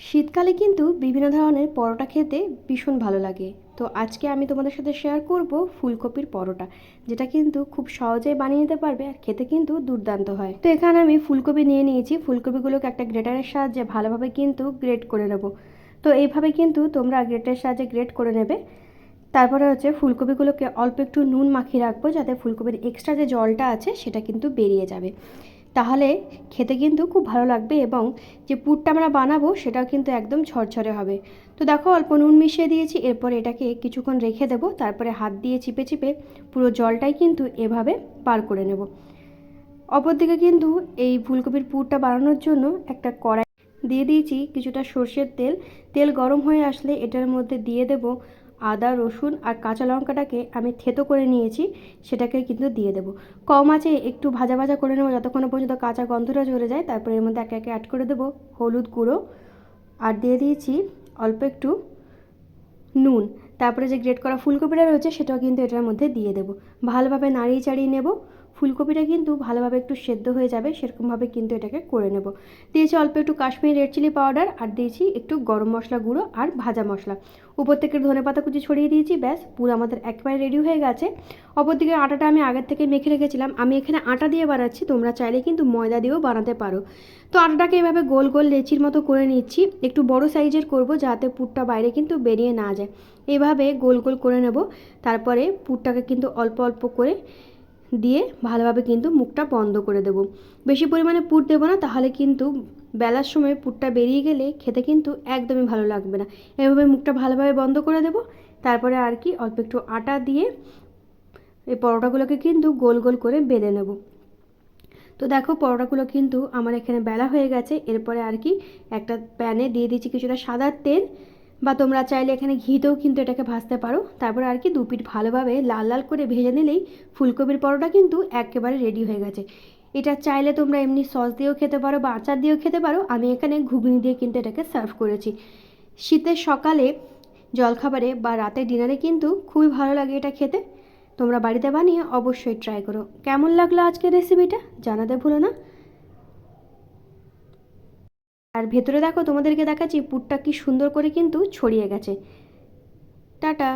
শীতকালে কিন্তু বিভিন্ন ধরনের পরোটা খেতে ভীষণ ভালো লাগে। তো আজকে আমি তোমাদের সাথে শেয়ার করব ফুলকপির পরোটা, যেটা কিন্তু খুব সহজেই বানিয়ে নিতে পারবে আর খেতে কিন্তু দুর্দান্ত হয়। তো এখানে আমি ফুলকপি নিয়ে নিয়েছি, ফুলকপিগুলোকে একটা গ্রেটারের সাহায্যে ভালোভাবে কিন্তু গ্রেট করে নেব। তো এইভাবে কিন্তু তোমরা গ্রেটারের সাহায্যে গ্রেট করে নেবে। তারপরে হচ্ছে ফুলকপিগুলোকে অল্প একটু নুন মাখিয়ে রাখবো, যাতে ফুলকপির এক্সট্রা যে জলটা আছে সেটা কিন্তু বেরিয়ে যাবে। তাহলে খেতে কিন্তু খুব ভালো লাগবে এবং যে পুরটা আমরা বানাবো সেটাও কিন্তু একদম ঝরঝরে হবে। তো দেখো অল্প নুন মিশিয়ে দিয়েছি, এরপর এটাকে কিছুক্ষণ রেখে দেবো, তারপরে হাত দিয়ে চিপে চিপে পুরো জলটাই কিন্তু এভাবে বার করে নেব। অপরদিকে কিন্তু এই ফুলকপির পুরটা বানানোর জন্য একটা কড়াই দিয়ে দিয়েছি কিছুটা সর্ষের তেল। তেল গরম হয়ে আসলে এটার মধ্যে দিয়ে দেব আদা, রসুন আর কাঁচা লঙ্কাটাকে আমি থেতো করে নিয়েছি, সেটাকে কিন্তু দিয়ে দেব। কম আঁচে একটু ভাজা ভাজা করে নেবো যতক্ষণ পর্যন্ত কাঁচা গন্ধটা চলে যায়। তারপরে এর মধ্যে একে একে অ্যাড করে দেবো হলুদ গুঁড়ো, আর দিয়ে দিয়েছি অল্প একটু নুন। তারপরে যে গ্রেট করা ফুলকপিটা রয়েছে সেটাও কিন্তু এটার মধ্যে দিয়ে দেবো। ভালোভাবে নাড়িয়ে চাড়িয়ে নেব। ফুলকপিটা কিন্তু ভালোভাবে একটু সেদ্ধ হয়ে যাবে সেরকমভাবে কিন্তু এটাকে করে নেব। দিয়েছি অল্প একটু কাশ্মীরি রেড চিলি পাউডার, আর দিয়েছি একটু গরম মশলা গুঁড়ো আর ভাজা মশলা। উপর থেকে ধনেপাতা কুচি ছড়িয়ে দিয়েছি। ব্যাস, পুরো আমাদের একেবারে রেডি হয়ে গেছে। অপরদিকে আটাটা আমি আগের থেকে মেখে রেখেছিলাম। আমি এখানে আটা দিয়ে বানাচ্ছি, তোমরা চাইলে কিন্তু ময়দা দিয়েও বানাতে পারো। তো আটাটাকে এভাবে গোল গোল লেচির মতো করে নিচ্ছি। একটু বড় সাইজের করব যাতে পুরটা বাইরে কিন্তু বেরিয়ে না যায়। এইভাবে গোল গোল করে নেব। তারপরে পুরটাকে কিন্তু অল্প অল্প করে দিয়ে ভালোভাবে কিন্তু মুখটা বন্ধ করে দেব। বেশি পরিমাণে পুর দেবো না, তাহলে কিন্তু বেলার সময় পুরটা বেরিয়ে গেলে খেতে কিন্তু একদমই ভালো লাগবে না। এভাবে মুখটা ভালোভাবে বন্ধ করে দেব। তারপরে আর কি অল্প একটু আটা দিয়ে এই পরোটাগুলোকে কিন্তু গোল গোল করে বেলে নেব। তো দেখো পরোটাগুলো কিন্তু আমার এখানে বেলা হয়ে গেছে। এরপরে আর কি একটা প্যানে দিয়ে দিচ্ছি কিছুটা সাদা তেল, বা তোমরা চাইলে এখানে ঘিতেও কিন্তু এটাকে ভাজতে পারো। তারপরে আর কি দু পিঠ ভালোভাবে লাল লাল করে ভেজে নিলেই ফুলকপির পরোটা কিন্তু একেবারে রেডি হয়ে গেছে। এটা চাইলে তোমরা এমনি সস দিয়েও খেতে পারো বা আচার দিয়েও খেতে পারো। আমি এখানে ঘুগনি দিয়ে কিন্তু এটাকে সার্ভ করেছি। শীতের সকালে জলখাবারে বা রাতে ডিনারে কিন্তু খুবই ভালো লাগে এটা খেতে। তোমরা বাড়িতে বানিয়ে অবশ্যই ট্রাই করো। কেমন লাগলো আজকের রেসিপিটা জানাতে ভুলো না। আর ভেতরে দেখো তোমাদেরকে দেখাচ্ছি পুরটা কি সুন্দর করে কিন্তু ছড়িয়ে গেছে। টাটা।